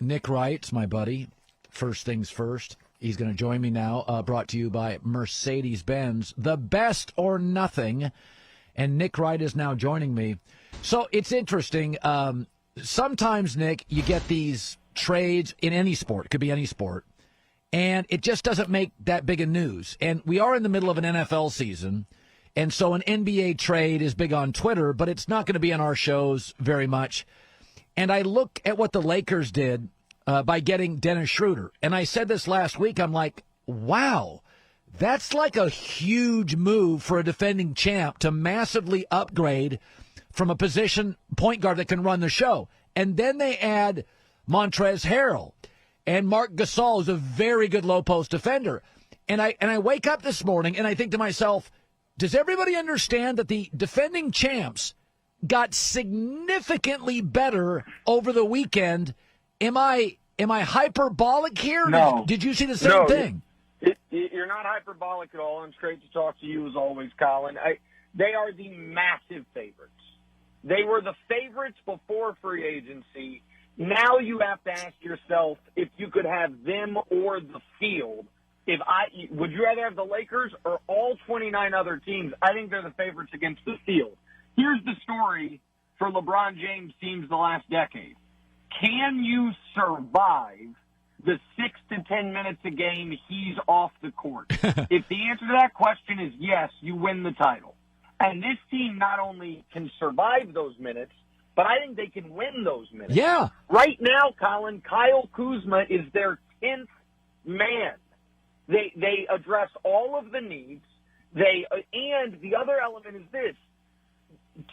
Nick Wright's my buddy. First things first. He's going to join me now, brought to you by Mercedes-Benz, the best or nothing. And Nick Wright is now joining me. So it's interesting. Sometimes, Nick, you get these trades in any sport. It could be any sport. And it just doesn't make that big a news. And we are in the middle of an NFL season. And so an NBA trade is big on Twitter, but it's not going to be on our shows very much. And I look at what the Lakers did by getting Dennis Schroeder. And I said this last week. I'm like, wow, that's like a huge move for a defending champ to massively upgrade from a position point guard that can run the show. And then they add Montrezl Harrell. And Marc Gasol is a very good low-post defender. And I wake up this morning and I think to myself, does everybody understand that the defending champs got significantly better over the weekend? Am I hyperbolic here? No. Did you see the same thing? You're not hyperbolic at all, and it's great to talk to you as always, Colin. They are the massive favorites. They were the favorites before free agency. Now you have to ask yourself if you could have them or the field. Would you rather have the Lakers or all 29 other teams? I think they're the favorites against the field. Here's the story for LeBron James teams the last decade. Can you survive the 6 to 10 minutes a game he's off the court? If the answer to that question is yes, you win the title. And this team not only can survive those minutes, but I think they can win those minutes. Yeah. Right now, Colin, Kyle Kuzma is their 10th man. They address all of the needs. And the other element is this.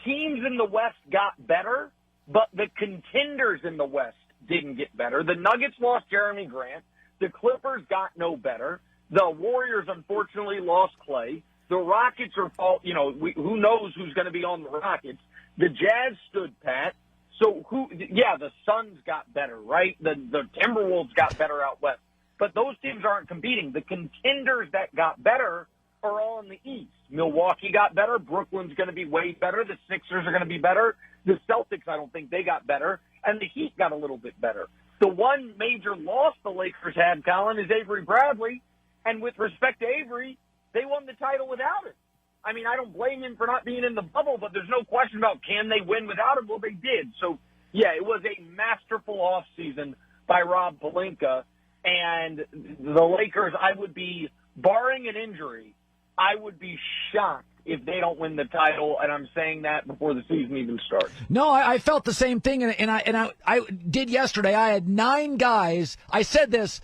Teams in the West got better, but the contenders in the West didn't get better. The Nuggets lost Jeremy Grant. The Clippers got no better. The Warriors, unfortunately, lost Clay. The Rockets are, who knows who's going to be on the Rockets. The Jazz stood pat. So the Suns got better, right? The Timberwolves got better out west. But those teams aren't competing. The contenders that got better are all in the East. Milwaukee got better. Brooklyn's going to be way better. The Sixers are going to be better. The Celtics, I don't think they got better. And the Heat got a little bit better. The one major loss the Lakers had, Colin, is Avery Bradley. And with respect to Avery, they won the title without him. I mean, I don't blame him for not being in the bubble, but there's no question about can they win without him? Well, they did. So, yeah, it was a masterful offseason by Rob Pelinka. And the Lakers, I would be, barring an injury, I would be shocked if they don't win the title, and I'm saying that before the season even starts. No, I felt the same thing, and I did yesterday. I had 9 guys. I said this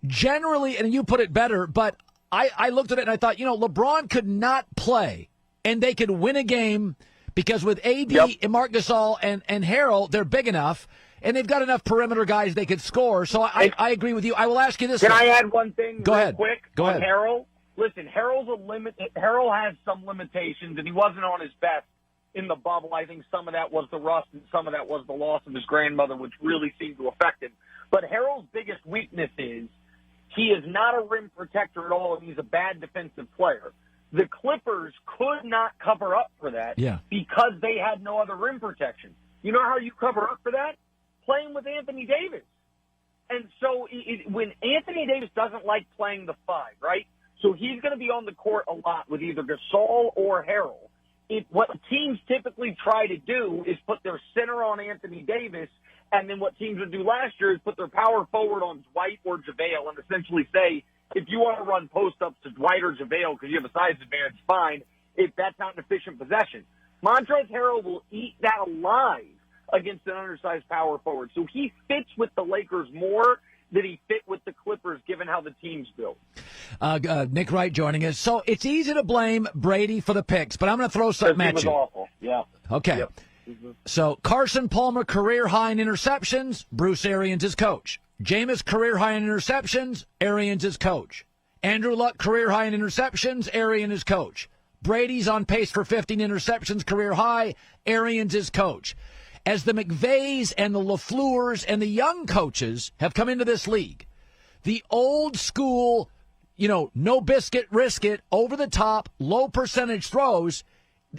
generally, and you put it better, but I looked at it and I thought, LeBron could not play, and they could win a game because with AD and Marc Gasol and Harrell, they're big enough. And they've got enough perimeter guys they could score. So I agree with you. I will ask you this. Can I add one thing Go ahead. quick on Harrell? Listen, Harrell has some limitations, and he wasn't on his best in the bubble. I think some of that was the rust and some of that was the loss of his grandmother, which really seemed to affect him. But Harrell's biggest weakness is he is not a rim protector at all, and he's a bad defensive player. The Clippers could not cover up for that because they had no other rim protection. You know how you cover up for that? Playing with Anthony Davis. And so when Anthony Davis doesn't like playing the 5, right? So he's going to be on the court a lot with either Gasol or Harrell. What teams typically try to do is put their center on Anthony Davis, and then what teams would do last year is put their power forward on Dwight or JaVale and essentially say, if you want to run post-ups to Dwight or JaVale because you have a size advantage, fine. If that's not an efficient possession. Montrezl Harrell will eat that alive against an undersized power forward. So he fits with the Lakers more than he fit with the Clippers, given how the team's built. Nick Wright joining us. So it's easy to blame Brady for the picks, but I'm going to throw something at you. Awful. Yeah. Okay. Yep. Mm-hmm. So Carson Palmer, career high in interceptions. Bruce Arians is coach. Jameis, career high in interceptions. Arians is coach. Andrew Luck, career high in interceptions. Arians is coach. Brady's on pace for 15 interceptions, career high. Arians is coach. As the McVay's and the LaFleurs and the young coaches have come into this league, the old school, no biscuit, risk it, over the top, low percentage throws,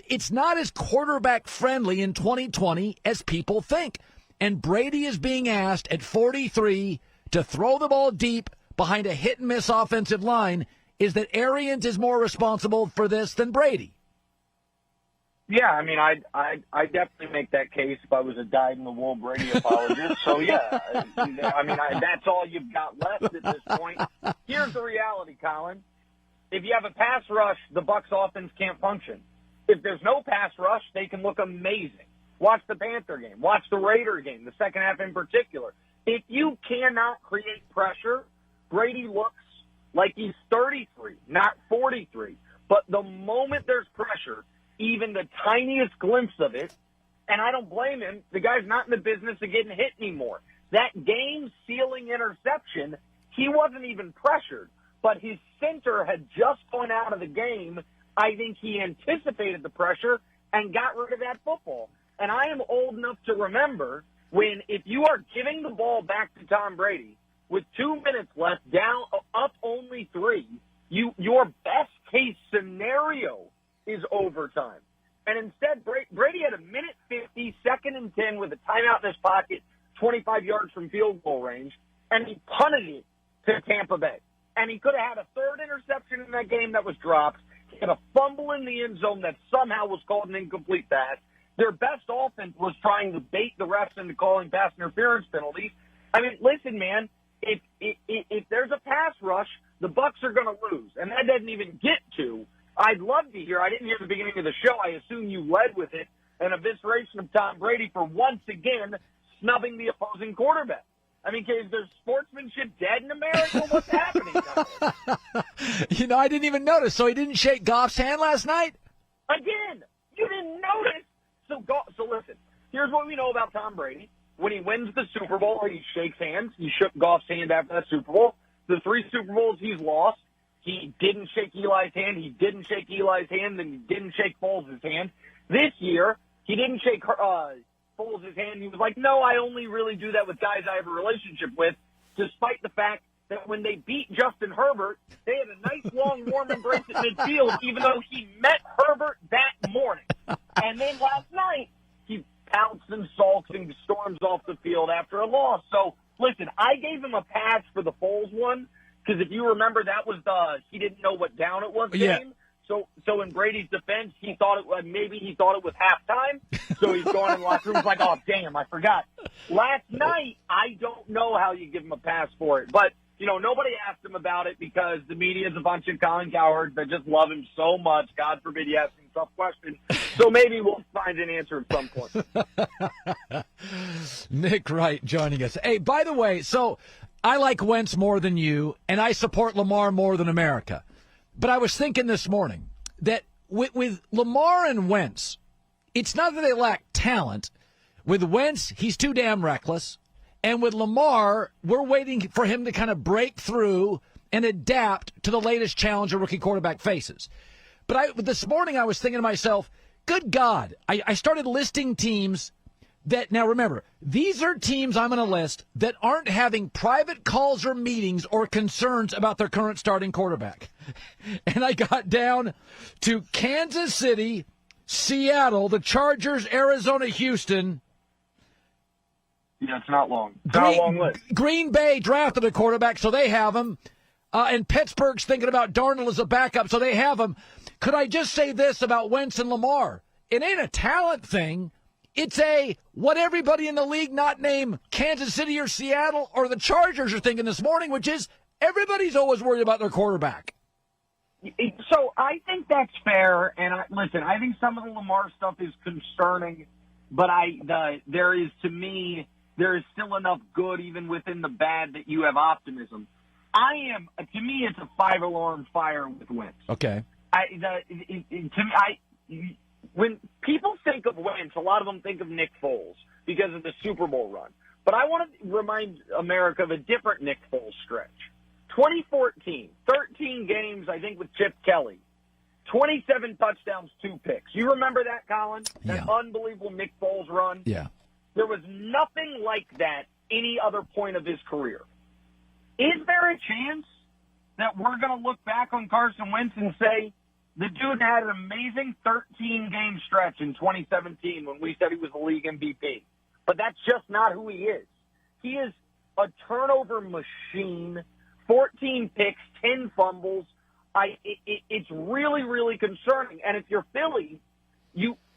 it's not as quarterback friendly in 2020 as people think. and Brady is being asked at 43 to throw the ball deep behind a hit-and-miss offensive line, is that Arians is more responsible for this than Brady. Yeah, I mean, I definitely make that case if I was a dyed-in-the-wool Brady apologist. So, yeah, I mean, that's all you've got left at this point. Here's the reality, Colin. If you have a pass rush, the Bucs offense can't function. If there's no pass rush, they can look amazing. Watch the Panther game. Watch the Raider game, the second half in particular. If you cannot create pressure, Brady looks like he's 33, not 43. But the moment there's pressure, even the tiniest glimpse of it, and I don't blame him, the guy's not in the business of getting hit anymore. That game-sealing interception, he wasn't even pressured, but his center had just gone out of the game. I think he anticipated the pressure and got rid of that football. And I am old enough to remember when, if you are giving the ball back to Tom Brady with 2 minutes left, down, up only 3, your best-case scenario is overtime. And instead, Brady had a minute 50, 2nd and 10 with a timeout in his pocket, 25 yards from field goal range, and he punted it to Tampa Bay. And he could have had a third interception in that game that was dropped. He had a fumble in the end zone that somehow was called an incomplete pass. Their best offense was trying to bait the refs into calling pass interference penalties. I mean, listen, man, if there's a pass rush, the Bucs are going to lose. And that doesn't even get to. I'd love to hear. I didn't hear the beginning of the show. I assume you led with it. An evisceration of Tom Brady for once again snubbing the opposing quarterback. I mean, is there sportsmanship dead in America? What's happening now? I didn't even notice. So he didn't shake Goff's hand last night? Again, you didn't notice. So listen, here's what we know about Tom Brady. When he wins the Super Bowl, he shakes hands. He shook Goff's hand after that Super Bowl. The 3 Super Bowls he's lost, he didn't shake Eli's hand. He didn't shake Eli's hand. Then he didn't shake Foles' hand. This year, he didn't shake Foles' hand. He was like, no, I only really do that with guys I have a relationship with, despite the fact that when they beat Justin Herbert, they had a nice, long, warm embrace at midfield, even though he met Herbert that morning. And then last night, he pouts and sulks and storms off the field after a loss. So, listen, I gave him a pass for the Foles one, because if you remember, that was he didn't know what down it was game. Yeah. So in Brady's defense, he thought it was halftime. So he's going in the locker room. He's like, oh, damn, I forgot. Last night, I don't know how you give him a pass for it. But, nobody asked him about it because the media is a bunch of Colin Cowherd that just love him so much. God forbid he asks him tough questions. So maybe we'll find an answer at some point. Nick Wright joining us. Hey, by the way, so I like Wentz more than you, and I support Lamar more than America. But I was thinking this morning that with Lamar and Wentz, it's not that they lack talent. With Wentz, he's too damn reckless. And with Lamar, we're waiting for him to kind of break through and adapt to the latest challenge a rookie quarterback faces. But this morning I was thinking to myself, good God, I started listing teams that, now remember, these are teams I'm going to list that aren't having private calls or meetings or concerns about their current starting quarterback. And I got down to Kansas City, Seattle, the Chargers, Arizona, Houston. Yeah, it's not long. It's not a long list. Green Bay drafted a quarterback, so they have him. And Pittsburgh's thinking about Darnold as a backup, so they have him. Could I just say this about Wentz and Lamar? It ain't a talent thing. It's what everybody in the league not named Kansas City or Seattle or the Chargers are thinking this morning, which is everybody's always worried about their quarterback. So I think that's fair. And listen, I think some of the Lamar stuff is concerning, but there is still enough good even within the bad that you have optimism. To me, it's a 5-alarm fire with Wentz. Okay. When people think of Wentz, a lot of them think of Nick Foles because of the Super Bowl run. But I want to remind America of a different Nick Foles stretch. 2014, 13 games, I think, with Chip Kelly. 27 touchdowns, 2 picks. You remember that, Colin? That unbelievable Nick Foles run? Yeah. There was nothing like that any other point of his career. Is there a chance that we're going to look back on Carson Wentz and say, the dude had an amazing 13-game stretch in 2017 when we said he was the league MVP? but that's just not who he is. He is a turnover machine, 14 picks, 10 fumbles. It's really, really concerning. And if you're Philly,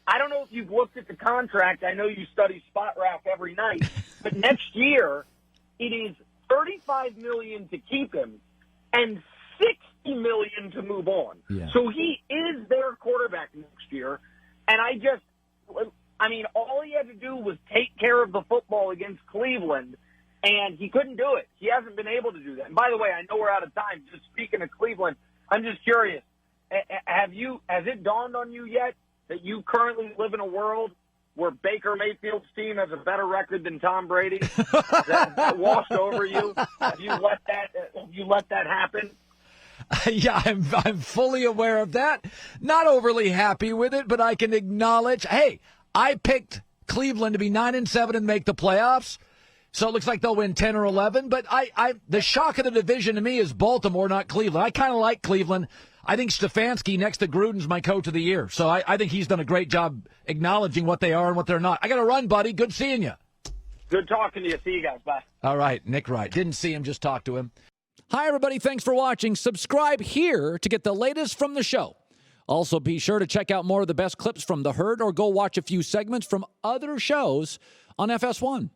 I don't know if you've looked at the contract. I know you study Spot Rack every night, but next year it is $35 million to keep him and $60 million to move on. Yeah. So he is their quarterback next year. And all he had to do was take care of the football against Cleveland, and he couldn't do it. He hasn't been able to do that. And by the way, I know we're out of time. Just speaking of Cleveland, I'm just curious. Has it dawned on you yet that you currently live in a world where Baker Mayfield's team has a better record than Tom Brady? that washed over you? Have you let that happen? Yeah, I'm fully aware of that. Not overly happy with it, but I can acknowledge, hey, I picked Cleveland to be 9-7 and make the playoffs. So it looks like they'll win 10 or 11. But the shock of the division to me is Baltimore, not Cleveland. I kind of like Cleveland. I think Stefanski next to Gruden's my coach of the year. So I think he's done a great job acknowledging what they are and what they're not. I got to run, buddy. Good seeing you. Good talking to you. See you guys. Bye. All right, Nick Wright. Didn't see him, just talked to him. Hi, everybody. Thanks for watching. Subscribe here to get the latest from the show. Also, be sure to check out more of the best clips from The Herd or go watch a few segments from other shows on FS1.